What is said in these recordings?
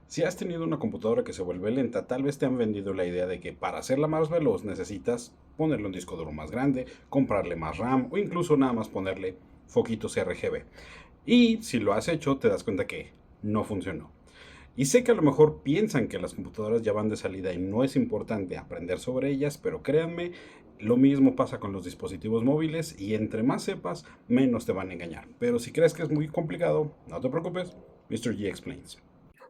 Si has tenido una computadora que se vuelve lenta, tal vez te han vendido la idea de que para hacerla más veloz necesitas ponerle un disco duro más grande, comprarle más RAM o incluso nada más ponerle foquitos RGB. Y si lo has hecho, te das cuenta que no funcionó. Y sé que a lo mejor piensan que las computadoras ya van de salida y no es importante aprender sobre ellas, pero créanme, lo mismo pasa con los dispositivos móviles y entre más sepas, menos te van a engañar. Pero si crees que es muy complicado, no te preocupes, Mr. G Explains.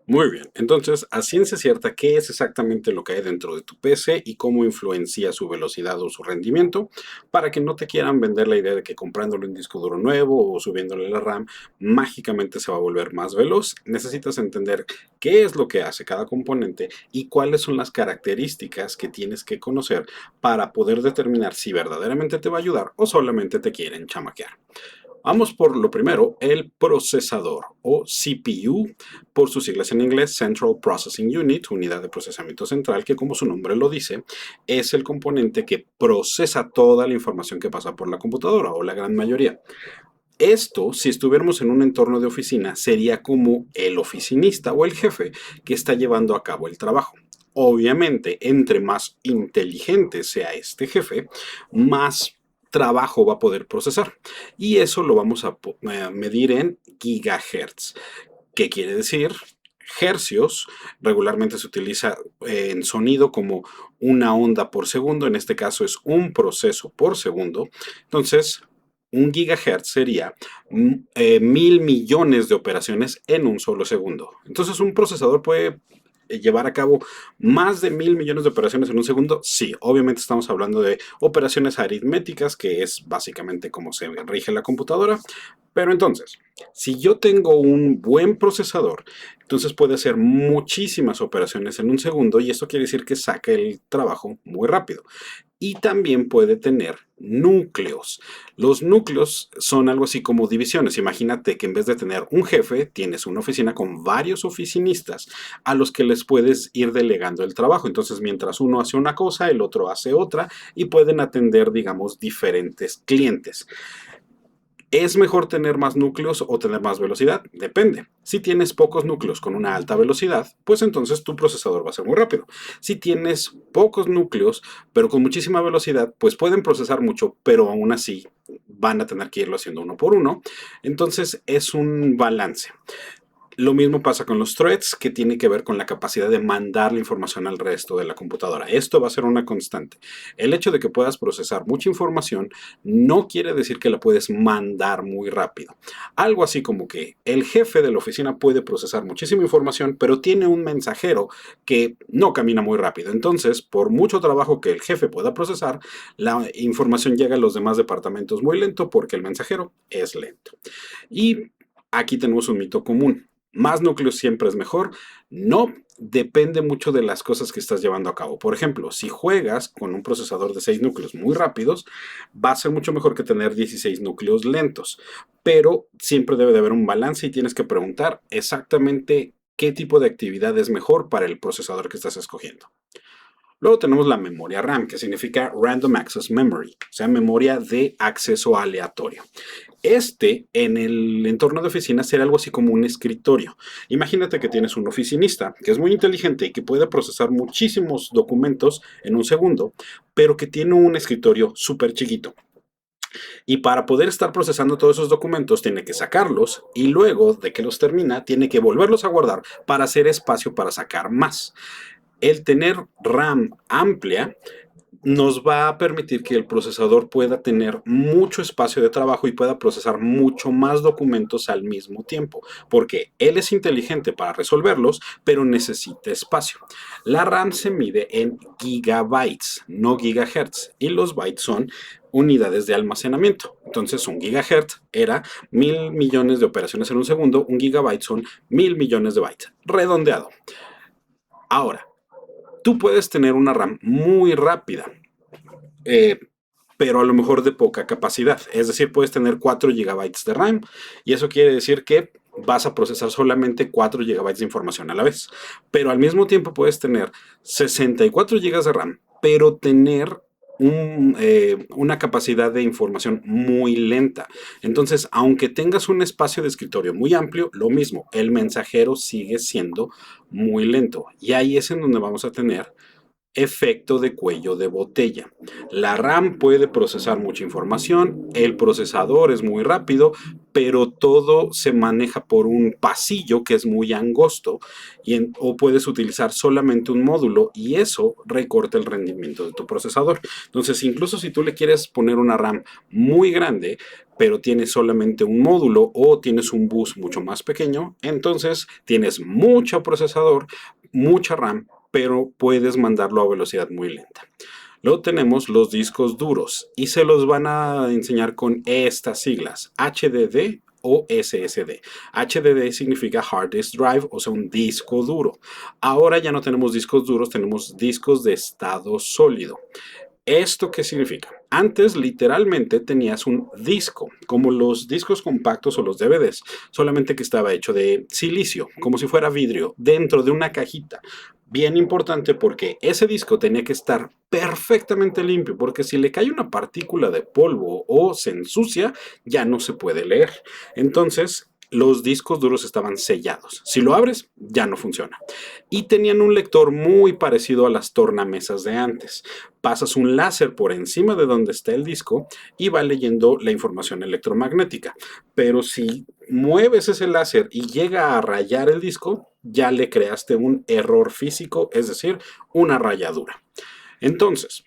Muy bien, entonces, a ciencia cierta, ¿qué es exactamente lo que hay dentro de tu PC y cómo influencia su velocidad o su rendimiento? Para que no te quieran vender la idea de que comprándole un disco duro nuevo o subiéndole la RAM, mágicamente se va a volver más veloz. Necesitas entender qué es lo que hace cada componente y cuáles son las características que tienes que conocer para poder determinar si verdaderamente te va a ayudar o solamente te quieren chamaquear. Vamos por lo primero, el procesador o CPU, por sus siglas en inglés, Central Processing Unit, unidad de procesamiento central, que como su nombre lo dice, es el componente que procesa toda la información que pasa por la computadora o la gran mayoría. Esto, si estuviéramos en un entorno de oficina, sería como el oficinista o el jefe que está llevando a cabo el trabajo. Obviamente, entre más inteligente sea este jefe, más trabajo va a poder procesar. Y eso lo vamos a medir en gigahertz. ¿Qué quiere decir? Hercios regularmente se utiliza en sonido como una onda por segundo, en este caso es un proceso por segundo. Entonces, un gigahertz sería 1.000 millones de operaciones en un solo segundo. Entonces, un procesador puede llevar a cabo más de 1.000 millones de operaciones en un segundo. Sí, obviamente estamos hablando de operaciones aritméticas, que es básicamente como se rige la computadora. Pero entonces, si yo tengo un buen procesador, entonces puede hacer muchísimas operaciones en un segundo y esto quiere decir que saca el trabajo muy rápido. Y también puede tener núcleos. Los núcleos son algo así como divisiones. Imagínate que en vez de tener un jefe, tienes una oficina con varios oficinistas a los que les puedes ir delegando el trabajo. Entonces, mientras uno hace una cosa, el otro hace otra y pueden atender, digamos, diferentes clientes. ¿Es mejor tener más núcleos o tener más velocidad? Depende. Si tienes pocos núcleos con una alta velocidad, pues entonces tu procesador va a ser muy rápido. Si tienes pocos núcleos, pero con muchísima velocidad, pues pueden procesar mucho, pero aún así van a tener que irlo haciendo uno por uno. Entonces es un balance. Lo mismo pasa con los threads, que tiene que ver con la capacidad de mandar la información al resto de la computadora. Esto va a ser una constante. El hecho de que puedas procesar mucha información no quiere decir que la puedes mandar muy rápido. Algo así como que el jefe de la oficina puede procesar muchísima información, pero tiene un mensajero que no camina muy rápido. Entonces, por mucho trabajo que el jefe pueda procesar, la información llega a los demás departamentos muy lento porque el mensajero es lento. Y aquí tenemos un mito común. Más núcleos siempre es mejor. No, depende mucho de las cosas que estás llevando a cabo. Por ejemplo, si juegas con un procesador de 6 núcleos muy rápidos, va a ser mucho mejor que tener 16 núcleos lentos. Pero siempre debe de haber un balance y tienes que preguntar exactamente qué tipo de actividad es mejor para el procesador que estás escogiendo. Luego tenemos la memoria RAM, que significa Random Access Memory, o sea, memoria de acceso aleatorio. En el entorno de oficina será algo así como un escritorio. Imagínate que tienes un oficinista que es muy inteligente y que puede procesar muchísimos documentos en un segundo, pero que tiene un escritorio súper chiquito. Y para poder estar procesando todos esos documentos, tiene que sacarlos y luego de que los termina, tiene que volverlos a guardar para hacer espacio para sacar más. El tener RAM amplia nos va a permitir que el procesador pueda tener mucho espacio de trabajo y pueda procesar mucho más documentos al mismo tiempo, porque él es inteligente para resolverlos, pero necesita espacio. La RAM se mide en gigabytes, no gigahertz, y los bytes son unidades de almacenamiento. Entonces, un gigahertz era 1.000 millones de operaciones en un segundo, un gigabyte son 1.000 millones de bytes, redondeado. Ahora, tú puedes tener una RAM muy rápida, eh, pero a lo mejor de poca capacidad. Es decir, puedes tener 4 gigabytes de RAM y eso quiere decir que vas a procesar solamente 4 gigabytes de información a la vez. Pero al mismo tiempo puedes tener 64 gigas de RAM, pero tener una capacidad de información muy lenta. Entonces, aunque tengas un espacio de escritorio muy amplio, lo mismo, el mensajero sigue siendo muy lento. Y ahí es en donde vamos a tener efecto de cuello de botella. La RAM puede procesar mucha información, el procesador es muy rápido, pero todo se maneja por un pasillo que es muy angosto o puedes utilizar solamente un módulo y eso recorta el rendimiento de tu procesador. Entonces, incluso si tú le quieres poner una RAM muy grande, pero tienes solamente un módulo o tienes un bus mucho más pequeño, entonces tienes mucho procesador, mucha RAM, pero puedes mandarlo a velocidad muy lenta. Luego tenemos los discos duros y se los van a enseñar con estas siglas, HDD o SSD. HDD significa Hard Disk Drive, o sea, un disco duro. Ahora ya no tenemos discos duros, tenemos discos de estado sólido. ¿Esto qué significa? Antes literalmente tenías un disco, como los discos compactos o los DVDs, solamente que estaba hecho de silicio, como si fuera vidrio, dentro de una cajita. Bien importante porque ese disco tenía que estar perfectamente limpio, porque si le cae una partícula de polvo o se ensucia, ya no se puede leer. Entonces, los discos duros estaban sellados. Si lo abres, ya no funciona. Y tenían un lector muy parecido a las tornamesas de antes. Pasas un láser por encima de donde está el disco y va leyendo la información electromagnética. Pero si mueves ese láser y llega a rayar el disco, ya le creaste un error físico, es decir, una rayadura. Entonces,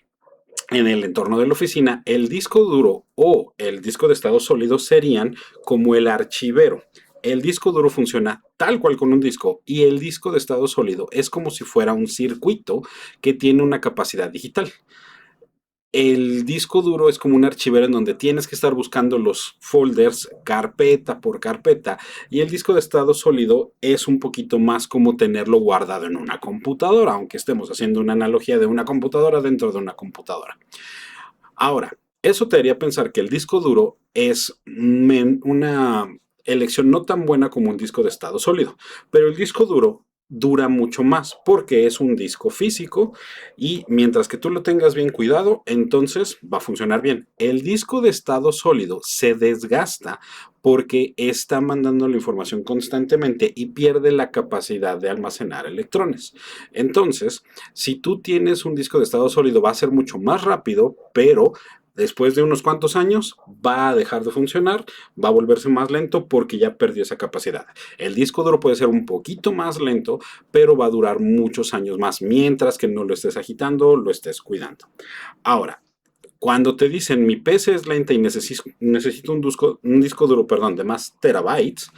en el entorno de la oficina, el disco duro o el disco de estado sólido serían como el archivero. El disco duro funciona tal cual con un disco y el disco de estado sólido es como si fuera un circuito que tiene una capacidad digital. El disco duro es como un archivero en donde tienes que estar buscando los folders carpeta por carpeta y el disco de estado sólido es un poquito más como tenerlo guardado en una computadora, aunque estemos haciendo una analogía de una computadora dentro de una computadora. Ahora, eso te haría pensar que el disco duro es una elección no tan buena como un disco de estado sólido, pero el disco duro dura mucho más porque es un disco físico y mientras que tú lo tengas bien cuidado, entonces va a funcionar bien. El disco de estado sólido se desgasta porque está mandando la información constantemente y pierde la capacidad de almacenar electrones. Entonces, si tú tienes un disco de estado sólido, va a ser mucho más rápido, pero después de unos cuantos años va a dejar de funcionar, va a volverse más lento porque ya perdió esa capacidad. El disco duro puede ser un poquito más lento, pero va a durar muchos años más mientras que no lo estés agitando, lo estés cuidando. Ahora, cuando te dicen mi PC es lenta y necesito un disco duro, perdón, de más terabytes,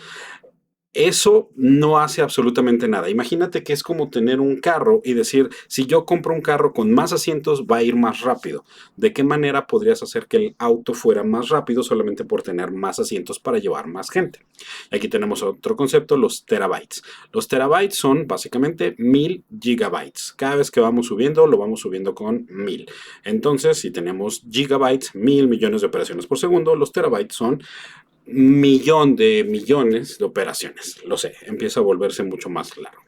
eso no hace absolutamente nada. Imagínate que es como tener un carro y decir, si yo compro un carro con más asientos, va a ir más rápido. ¿De qué manera podrías hacer que el auto fuera más rápido solamente por tener más asientos para llevar más gente? Aquí tenemos otro concepto, los terabytes. Los terabytes son básicamente 1000 gigabytes. Cada vez que vamos subiendo, lo vamos subiendo con 1000. Entonces, si tenemos gigabytes, 1000 millones de operaciones por segundo, los terabytes son millón de millones de operaciones. Lo sé, empieza a volverse mucho más claro.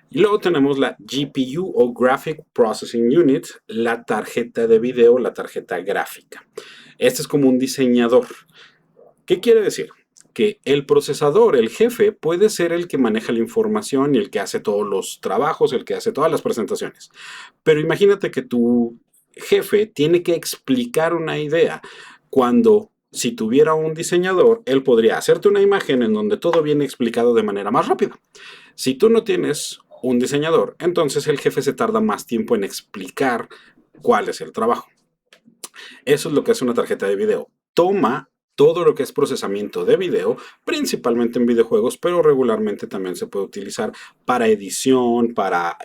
Y luego tenemos la GPU o Graphic Processing Unit, la tarjeta de video, la tarjeta gráfica. Este es como un diseñador. ¿Qué quiere decir? Que el procesador, el jefe, puede ser el que maneja la información y el que hace todos los trabajos, el que hace todas las presentaciones. Pero imagínate que tu jefe tiene que explicar una idea cuando si tuviera un diseñador, él podría hacerte una imagen en donde todo viene explicado de manera más rápida. Si tú no tienes un diseñador, entonces el jefe se tarda más tiempo en explicar cuál es el trabajo. Eso es lo que hace una tarjeta de video. Toma todo lo que es procesamiento de video, principalmente en videojuegos, pero regularmente también se puede utilizar para edición, para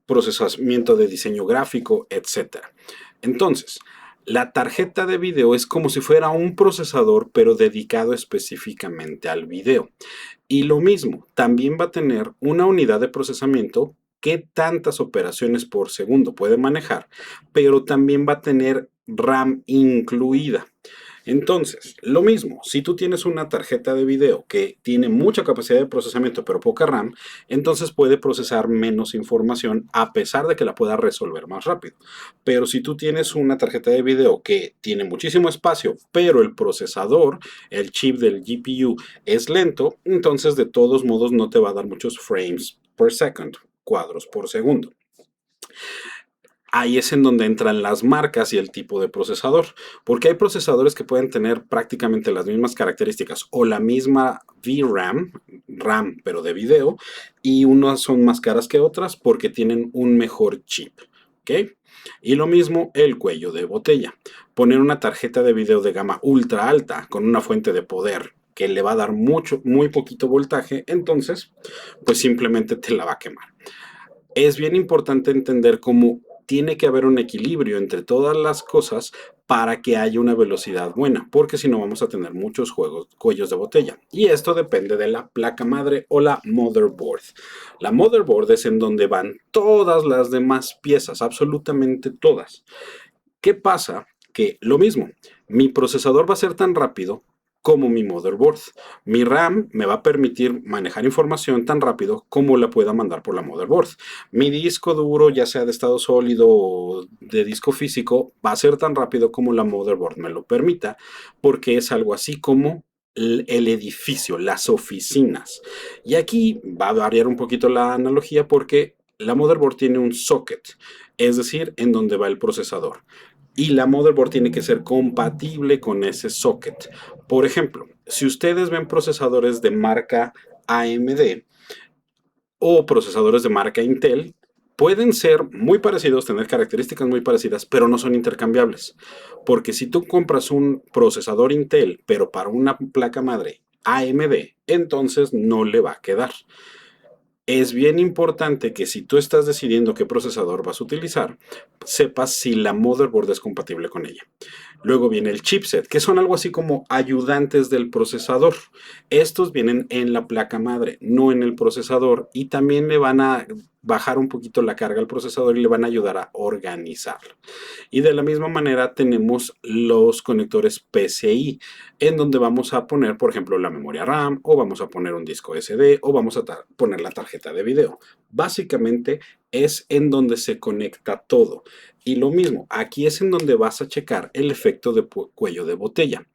procesamiento de diseño gráfico, etcétera. Entonces, la tarjeta de video es como si fuera un procesador, pero dedicado específicamente al video. Y lo mismo, también va a tener una unidad de procesamiento que tantas operaciones por segundo puede manejar, pero también va a tener RAM incluida. Entonces, lo mismo, si tú tienes una tarjeta de video que tiene mucha capacidad de procesamiento pero poca RAM, entonces puede procesar menos información a pesar de que la pueda resolver más rápido. Pero si tú tienes una tarjeta de video que tiene muchísimo espacio, pero el procesador, el chip del GPU es lento, entonces de todos modos no te va a dar muchos frames per second, cuadros por segundo. Ahí es en donde entran las marcas y el tipo de procesador, porque hay procesadores que pueden tener prácticamente las mismas características o la misma VRAM, RAM pero de video, y unas son más caras que otras porque tienen un mejor chip. ¿Ok? Y lo mismo el cuello de botella. Poner una tarjeta de video de gama ultra alta con una fuente de poder que le va a dar muy poquito voltaje, entonces, pues simplemente te la va a quemar. Es bien importante entender cómo tiene que haber un equilibrio entre todas las cosas para que haya una velocidad buena, porque si no vamos a tener muchos cuellos de botella. Y esto depende de la placa madre o la motherboard. La motherboard es en donde van todas las demás piezas, absolutamente todas. ¿Qué pasa? Que lo mismo, mi procesador va a ser tan rápido como mi motherboard. Mi RAM me va a permitir manejar información tan rápido como la pueda mandar por la motherboard. Mi disco duro, ya sea de estado sólido o de disco físico, va a ser tan rápido como la motherboard me lo permita, porque es algo así como el edificio, las oficinas. Y aquí va a variar un poquito la analogía porque la motherboard tiene un socket, es decir, en donde va el procesador y la motherboard tiene que ser compatible con ese socket. Por ejemplo, si ustedes ven procesadores de marca AMD o procesadores de marca Intel, pueden ser muy parecidos, tener características muy parecidas, pero no son intercambiables. Porque si tú compras un procesador Intel, pero para una placa madre AMD, entonces no le va a quedar. Es bien importante que si tú estás decidiendo qué procesador vas a utilizar, sepas si la motherboard es compatible con ella. Luego viene el chipset, que son algo así como ayudantes del procesador. Estos vienen en la placa madre, no en el procesador, y también le van a bajar un poquito la carga al procesador y le van a ayudar a organizarlo. Y de la misma manera tenemos los conectores PCI, en donde vamos a poner, por ejemplo, la memoria RAM, o vamos a poner un disco SD, o vamos a poner la tarjeta de video. Básicamente es en donde se conecta todo. Y lo mismo, aquí es en donde vas a checar el efecto de cuello de botella.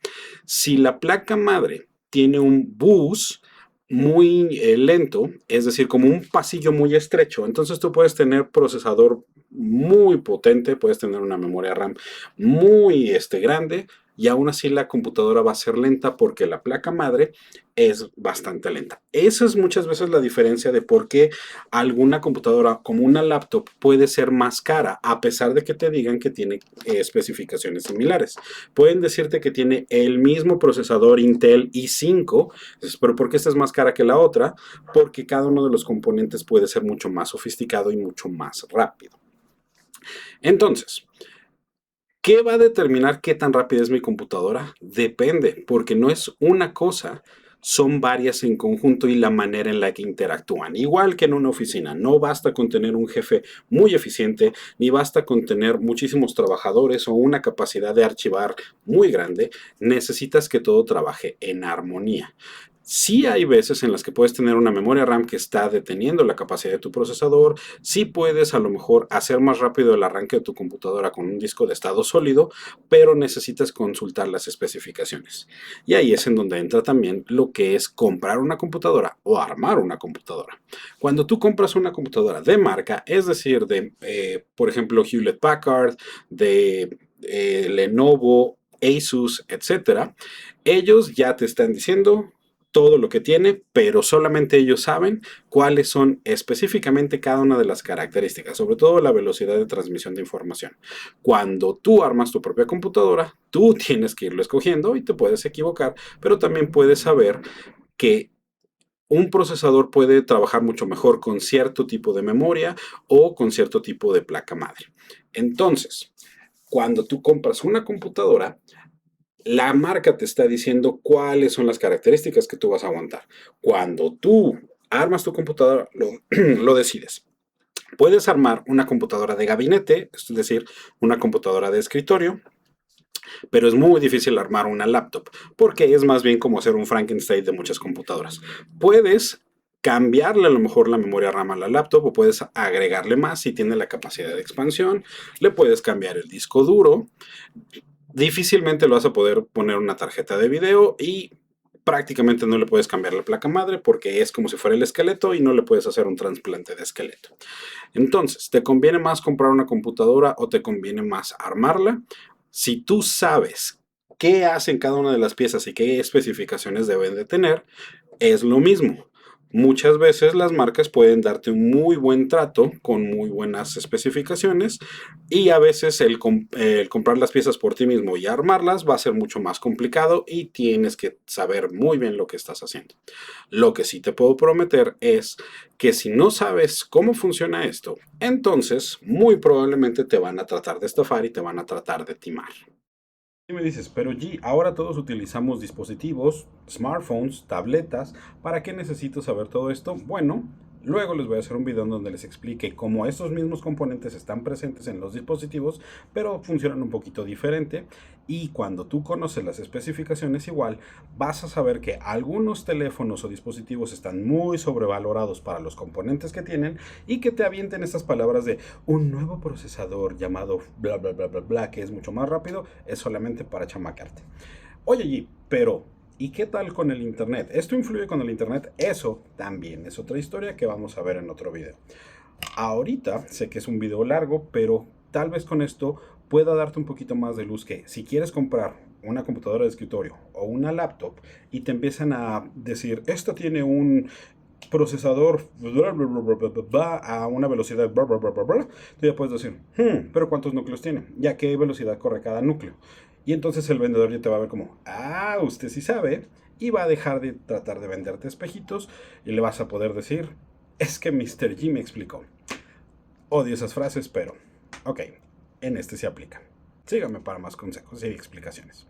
Si la placa madre tiene un bus muy lento, es decir, como un pasillo muy estrecho, entonces tú puedes tener procesador muy potente, puedes tener una memoria RAM muy grande, y aún así la computadora va a ser lenta porque la placa madre es bastante lenta. Esa es muchas veces la diferencia de por qué alguna computadora como una laptop puede ser más cara a pesar de que te digan que tiene especificaciones similares. Pueden decirte que tiene el mismo procesador Intel i5, pero ¿por qué esta es más cara que la otra? Porque cada uno de los componentes puede ser mucho más sofisticado y mucho más rápido. Entonces, ¿qué va a determinar qué tan rápida es mi computadora? Depende, porque no es una cosa, son varias en conjunto y la manera en la que interactúan. Igual que en una oficina, no basta con tener un jefe muy eficiente, ni basta con tener muchísimos trabajadores o una capacidad de archivar muy grande, necesitas que todo trabaje en armonía. Sí hay veces en las que puedes tener una memoria RAM que está deteniendo la capacidad de tu procesador, sí puedes a lo mejor hacer más rápido el arranque de tu computadora con un disco de estado sólido, pero necesitas consultar las especificaciones. Y ahí es en donde entra también lo que es comprar una computadora o armar una computadora. Cuando tú compras una computadora de marca, es decir, por ejemplo, Hewlett Packard, de Lenovo, Asus, etcétera, ellos ya te están diciendo todo lo que tiene, pero solamente ellos saben cuáles son específicamente cada una de las características, sobre todo la velocidad de transmisión de información. Cuando tú armas tu propia computadora, tú tienes que irlo escogiendo y te puedes equivocar, pero también puedes saber que un procesador puede trabajar mucho mejor con cierto tipo de memoria o con cierto tipo de placa madre. Entonces, cuando tú compras una computadora, la marca te está diciendo cuáles son las características que tú vas a aguantar. Cuando tú armas tu computadora, lo decides. Puedes armar una computadora de gabinete, es decir, una computadora de escritorio, Pero es muy difícil armar una laptop, porque es más bien como hacer un Frankenstein de muchas computadoras. Puedes cambiarle a lo mejor la memoria RAM a la laptop o puedes agregarle más si tiene la capacidad de expansión, le puedes cambiar el disco duro, difícilmente lo vas a poder poner una tarjeta de video y prácticamente no le puedes cambiar la placa madre porque es como si fuera el esqueleto y no le puedes hacer un trasplante de esqueleto. Entonces, ¿te conviene más comprar una computadora o te conviene más armarla? Si tú sabes qué hacen cada una de las piezas y qué especificaciones deben de tener, es lo mismo. Muchas veces las marcas pueden darte un muy buen trato con muy buenas especificaciones y a veces el comprar las piezas por ti mismo y armarlas va a ser mucho más complicado y tienes que saber muy bien lo que estás haciendo. Lo que sí te puedo prometer es que si no sabes cómo funciona esto, entonces muy probablemente te van a tratar de estafar y te van a tratar de timar. Y me dices, pero G, ahora todos utilizamos dispositivos, smartphones, tabletas. ¿Para qué necesito saber todo esto? Bueno, luego les voy a hacer un video en donde les explique cómo estos mismos componentes están presentes en los dispositivos, pero funcionan un poquito diferente. Y cuando tú conoces las especificaciones igual, vas a saber que algunos teléfonos o dispositivos están muy sobrevalorados para los componentes que tienen y que te avienten estas palabras de un nuevo procesador llamado bla bla bla bla bla, que es mucho más rápido, es solamente para chamacarte. Oye, G, pero ¿y qué tal con el internet? ¿Esto influye con el internet? Eso también es otra historia que vamos a ver en otro video. Ahorita sé que es un video largo, pero tal vez con esto pueda darte un poquito más de luz que si quieres comprar una computadora de escritorio o una laptop y te empiezan a decir, esto tiene un procesador bla, bla, bla, bla, bla, bla, a una velocidad bla, bla, bla, bla, bla, tú ya puedes decir, pero ¿cuántos núcleos tiene? ¿Y a qué velocidad corre cada núcleo? Y entonces el vendedor ya te va a ver como, ah, usted sí sabe, y va a dejar de tratar de venderte espejitos y le vas a poder decir, es que Mr. G me explicó. Odio esas frases, pero ok, en este se aplica. Síganme para más consejos y explicaciones.